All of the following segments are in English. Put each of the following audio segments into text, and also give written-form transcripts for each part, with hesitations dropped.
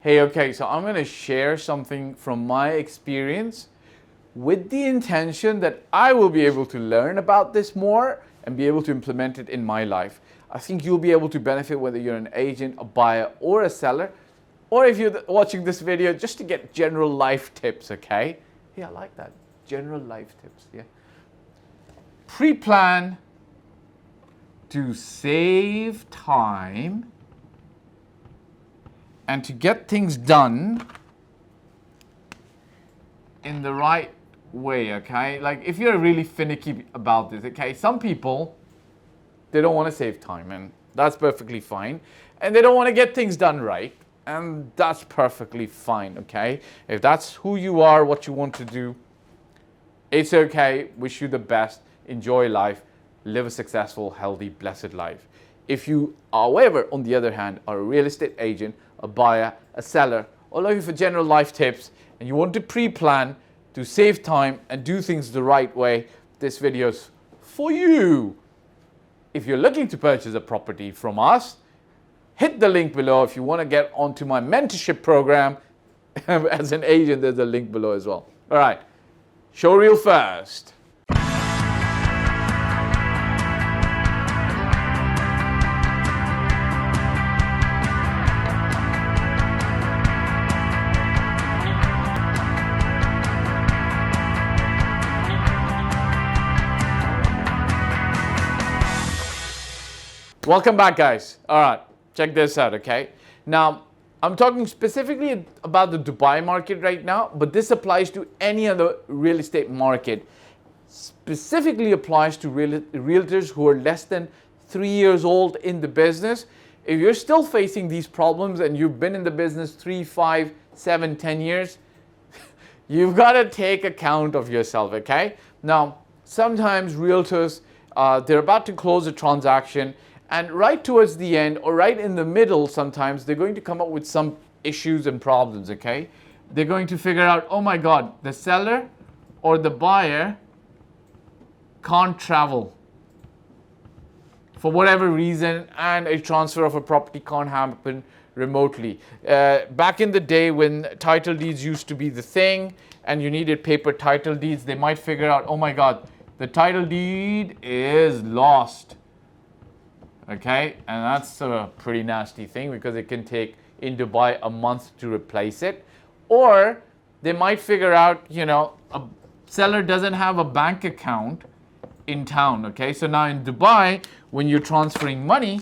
Hey, okay, so I'm going to share something from my experience with the intention that I will be able to learn about this more and be able to implement it in my life. I think you'll be able to benefit whether you're an agent, a buyer, or a seller, or if you're watching this video just to get general life tips, okay? Yeah, I like that. General life tips, yeah. Pre-plan to save time and to get things done in the right way, okay? Like if you're really finicky about this, okay? Some people, they don't want to save time, and that's perfectly fine. And they don't want to get things done right, and that's perfectly fine, okay? If that's who you are, what you want to do, it's okay. Wish you the best. Enjoy life. Live a successful, healthy, blessed life. If you, however, on the other hand, are a real estate agent, a buyer, a seller, or looking for general life tips, and you want to pre-plan to save time and do things the right way, this video is for you. If you're looking to purchase a property from us, hit the link below. If you want to get onto my mentorship program as an agent, there's a link below as well. All right, show reel first. Welcome back, guys. All right, check this out, okay? Now, I'm talking specifically about the Dubai market right now, but this applies to any other real estate market. Specifically applies to realtors who are less than 3 years old in the business. If you're still facing these problems and you've been in the business 3, 5, 7, 10 years, you've got to take account of yourself, okay? Now, sometimes realtors, they're about to close a transaction, and right towards the end or right in the middle, sometimes they're going to come up with some issues and problems, okay? They're going to figure out, oh my God, the seller or the buyer can't travel for whatever reason, and a transfer of a property can't happen remotely. Back in the day when title deeds used to be the thing and you needed paper title deeds, they might figure out, oh my God, the title deed is lost. Okay, and that's a pretty nasty thing because it can take in Dubai a month to replace it. Or they might figure out, you know, a seller doesn't have a bank account in town. Okay, so now in Dubai, when you're transferring money,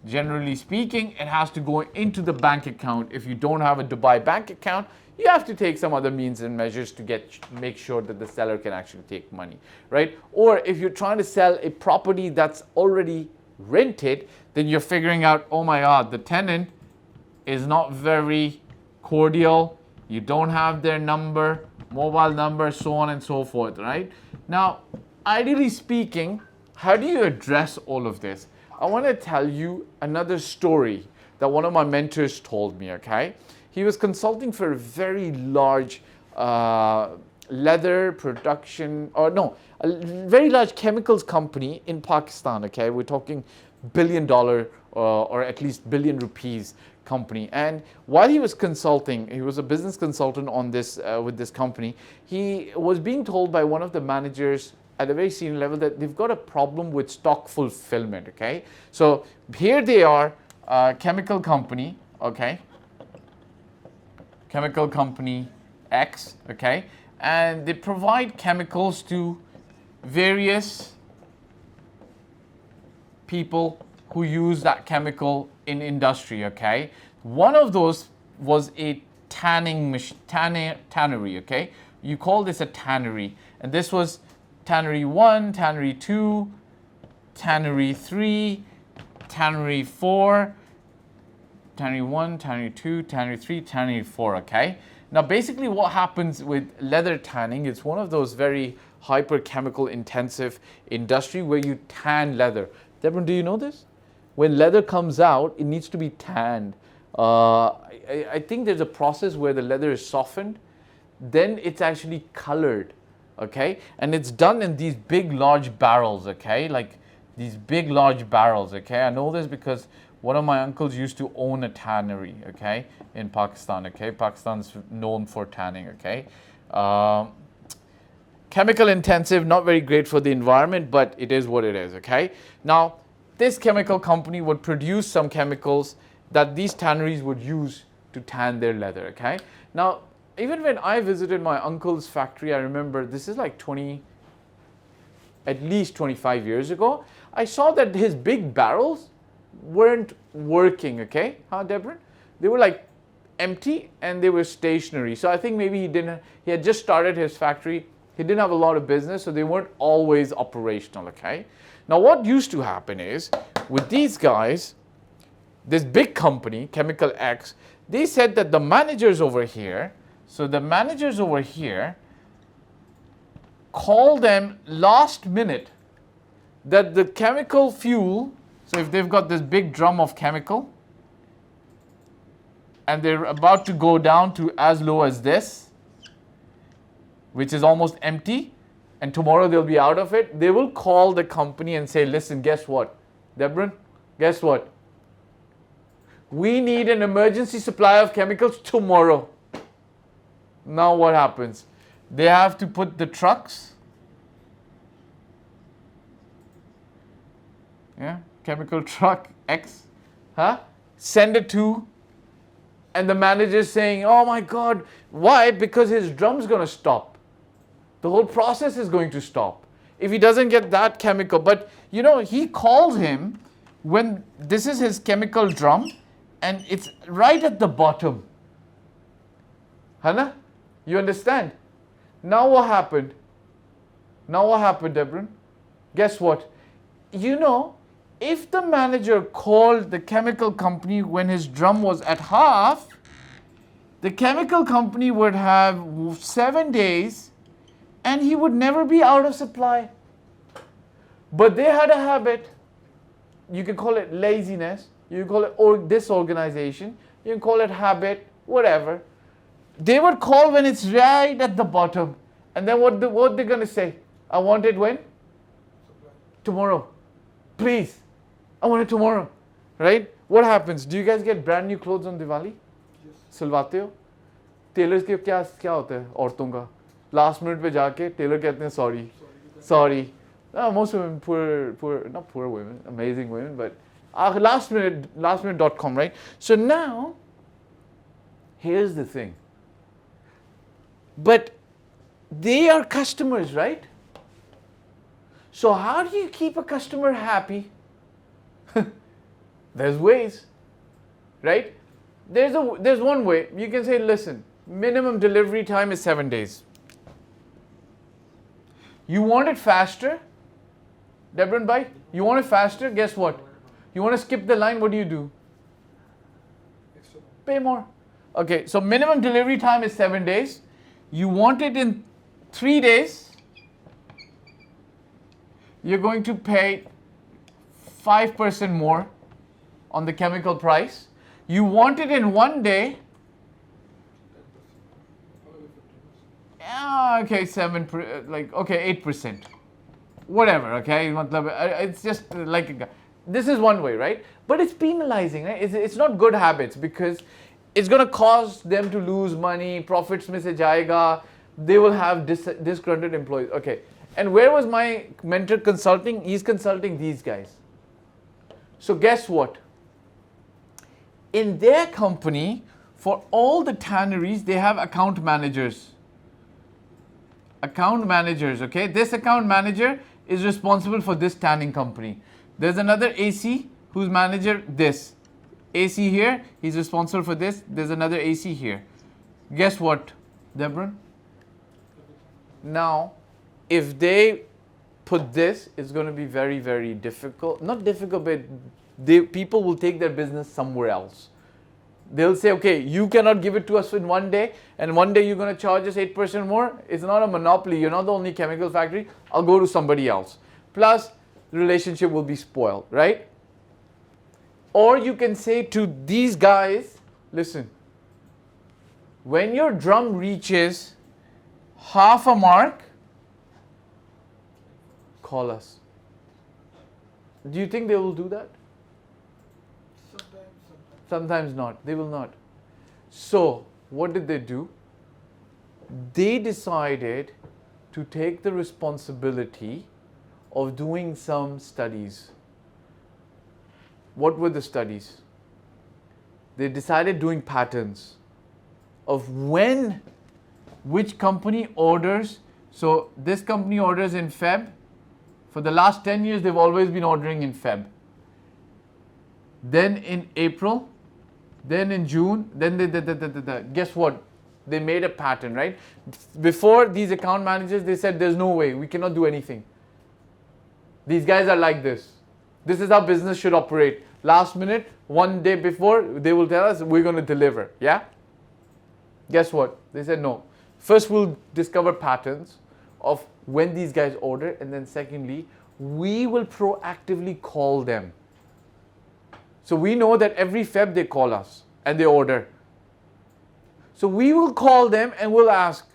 generally speaking, it has to go into the bank account. If you don't have a Dubai bank account, you have to take some other means and measures to make sure that the seller can actually take money, right? Or if you're trying to sell a property that's already rented, then you're figuring out, oh my God, the tenant is not very cordial. You don't have their number, mobile number, so on and so forth, right? Now, ideally speaking, how do you address all of this? I want to tell you another story that one of my mentors told me, okay? He was consulting for a very large leather production, a very large chemicals company in Pakistan, okay? We're talking $1 billion or at least billion rupees company. And while he was consulting, he was a business consultant on this with this company, he was being told by one of the managers at a very senior level that they've got a problem with stock fulfillment, okay? So here they are, chemical company, okay? Chemical company X, okay? And they provide chemicals to various people who use that chemical in industry, okay? One of those was a tannery, okay? You call this a tannery. And this was tannery 1, tannery 2, tannery 3, tannery 4, tannery 1, tannery 2, tannery 3, tannery 4, okay? Now, basically what happens with leather tanning, it's one of those very hyper chemical intensive industry where you tan leather. Deborah, do you know this? When leather comes out, it needs to be tanned. I think there's a process where the leather is softened, then it's actually colored, okay? And it's done in these big, large barrels, okay? Like these big, large barrels, okay? I know this because One of my uncles used to own a tannery, okay, in Pakistan, okay. Pakistan's known for tanning, okay. Chemical intensive, not very great for the environment, but it is what it is, okay. Now, this chemical company would produce some chemicals that these tanneries would use to tan their leather, okay. Now, even when I visited my uncle's factory, I remember this is like at least 25 years ago, I saw that his big barrels weren't working, okay, Deborah? They were like empty and they were stationary. So I think maybe he had just started his factory. He didn't have a lot of business, so they weren't always operational, okay? Now what used to happen is, with these guys, this big company, Chemical X, they said that the managers over here, call them last minute that the chemical fuel, so if they've got this big drum of chemical and they're about to go down to as low as this, which is almost empty, and tomorrow they'll be out of it, they will call the company and say, listen, guess what, Debron, guess what? We need an emergency supply of chemicals tomorrow. Now what happens? They have to put the trucks, chemical truck X, send it to, and the manager is saying, oh my God, why? Because his drum's going to stop. The whole process is going to stop if he doesn't get that chemical. But you know, he calls him when this is his chemical drum and it's right at the bottom. Hana? You understand? Now what happened? Debron? Guess what? You know, if the manager called the chemical company when his drum was at half, the chemical company would have 7 days and he would never be out of supply. But they had a habit. You can call it laziness, you can call it disorganization, you can call it habit, whatever. They would call when it's right at the bottom. And then what they're going to say? I want it when? Tomorrow. Please. I want it tomorrow. Right? What happens? Do you guys get brand new clothes on Diwali? Yes. Silvate ho? Tailors के क्या होता है औरतों का? Last minute पे जाके tailor कहते हैं sorry. Most women, not poor women, amazing women, but lastminute.com, right? So now, here's the thing. But they are customers, right? So how do you keep a customer happy? There's ways, right? There's one way. You can say, listen, minimum delivery time is 7 days. You want it faster? Debron bhai, you want it faster? Guess what? You want to skip the line, what do? Pay more. Okay, so minimum delivery time is 7 days. You want it in 3 days, you're going to pay 5% more on the chemical price. You want it in 1 day, okay, 8%. Whatever, okay? It's just like, this is one way, right? But it's penalizing, right? It's not good habits because it's going to cause them to lose money, profits mein se jayega, they will have disgruntled employees. Okay, and where was my mentor consulting? He's consulting these guys. So guess what? In their company, for all the tanneries, they have account managers. Okay? This account manager is responsible for this tanning company. There's another AC who's manager this. AC here, he's responsible for this. There's another AC here. Guess what, Debron? Now, if they put this, it's going to be very, very difficult. Not difficult, but people will take their business somewhere else. They'll say, okay, you cannot give it to us in 1 day, and 1 day you're going to charge us 8% more. It's not a monopoly. You're not the only chemical factory. I'll go to somebody else. Plus, the relationship will be spoiled, right? Or you can say to these guys, listen, when your drum reaches half a mark, call us. Do you think they will do that? sometimes not. They will not. So what did they do? They decided to take the responsibility of doing some studies. What were the studies? They decided doing patterns of which company orders. So this company orders in Feb. For the last 10 years, they've always been ordering in Feb. Then in April, then in June, then guess what? They made a pattern, right? Before, these account managers, they said, there's no way, we cannot do anything. These guys are like this. This is how business should operate. Last minute, one day before, they will tell us, we're going to deliver, yeah? Guess what? They said, no. First, we'll discover patterns of when these guys order, and then secondly, we will proactively call them. So we know that every Feb they call us and they order. So we will call them and we'll ask.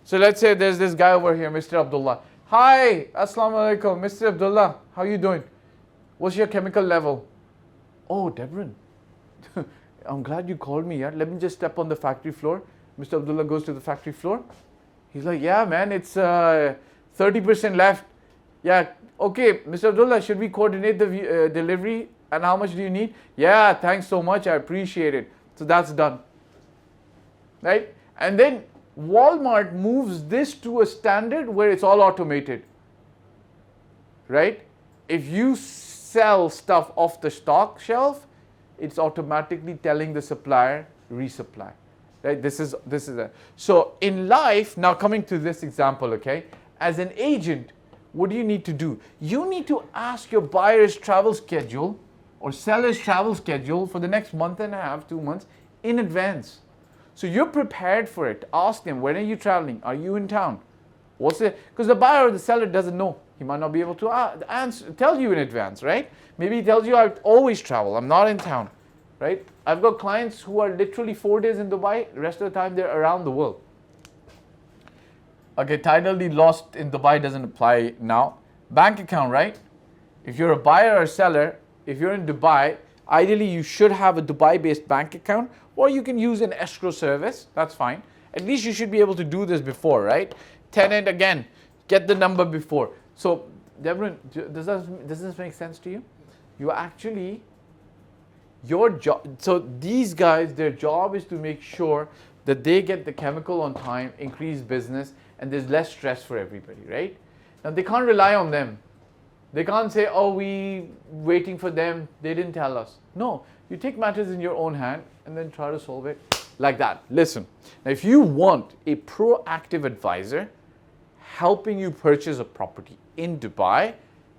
So let's say there's this guy over here, Mr. Abdullah. Hi, Assalamu alaikum, Mr. Abdullah, how you doing? What's your chemical level? Oh, Debran, I'm glad you called me. Yeah? Let me just step on the factory floor. Mr. Abdullah goes to the factory floor. He's like, yeah, man, it's 30% left. Yeah, okay, Mr. Abdullah, should we coordinate the delivery? And how much do you need? Yeah, thanks so much. I appreciate it. So that's done. Right? And then Walmart moves this to a standard where it's all automated. Right? If you sell stuff off the stock shelf, it's automatically telling the supplier, resupply. Right? This is it. So in life, now coming to this example, okay, as an agent, what do you need to do? You need to ask your buyer's travel schedule or seller's travel schedule for the next month and a half, 2 months in advance. So you're prepared for it. Ask them, when are you traveling? Are you in town? What's it? Because the buyer or the seller doesn't know. He might not be able to tell you in advance, right? Maybe he tells you, I always travel. I'm not in town. Right? I've got clients who are literally 4 days in Dubai, the rest of the time they're around the world. Okay, title deed lost in Dubai doesn't apply now. Bank account, right? If you're a buyer or seller, if you're in Dubai, ideally you should have a Dubai-based bank account, or you can use an escrow service, that's fine. At least you should be able to do this before, right? Tenant, again, get the number before. So, Debran, does this make sense to you? You actually... Your job, so these guys, their job is to make sure that they get the chemical on time, increase business, and there's less stress for everybody, right? Now they can't rely on them. They can't say, oh, we waiting for them, they didn't tell us. No, you take matters in your own hand and then try to solve it like that. Listen, now if you want a proactive advisor helping you purchase a property in Dubai,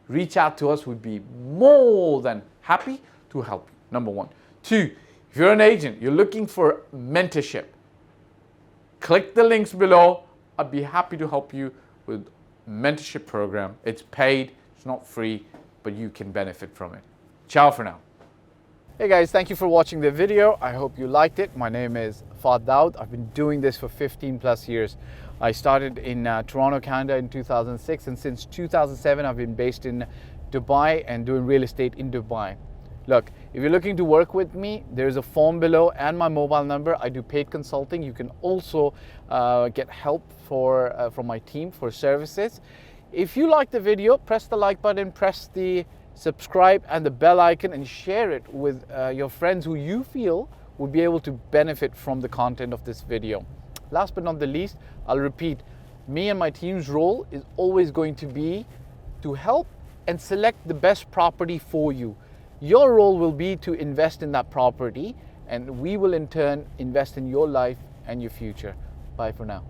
reach out to us. We'd be more than happy to help you. Number one. Two, if you're an agent, you're looking for mentorship, click the links below. I'd be happy to help you with mentorship program. It's paid, it's not free, but you can benefit from it. Ciao for now. Hey guys, thank you for watching the video. I hope you liked it. My name is Fahd Dawood. I've been doing this for 15 plus years. I started in Toronto, Canada in 2006, and since 2007, I've been based in Dubai and doing real estate in Dubai. Look, if you're looking to work with me, there's a form below and my mobile number. I do paid consulting. You can also get help from my team for services. If you like the video, press the like button, press the subscribe and the bell icon, and share it with your friends who you feel would be able to benefit from the content of this video. Last but not the least, I'll repeat, me and my team's role is always going to be to help and select the best property for you. Your role will be to invest in that property, and we will in turn invest in your life and your future. Bye for now.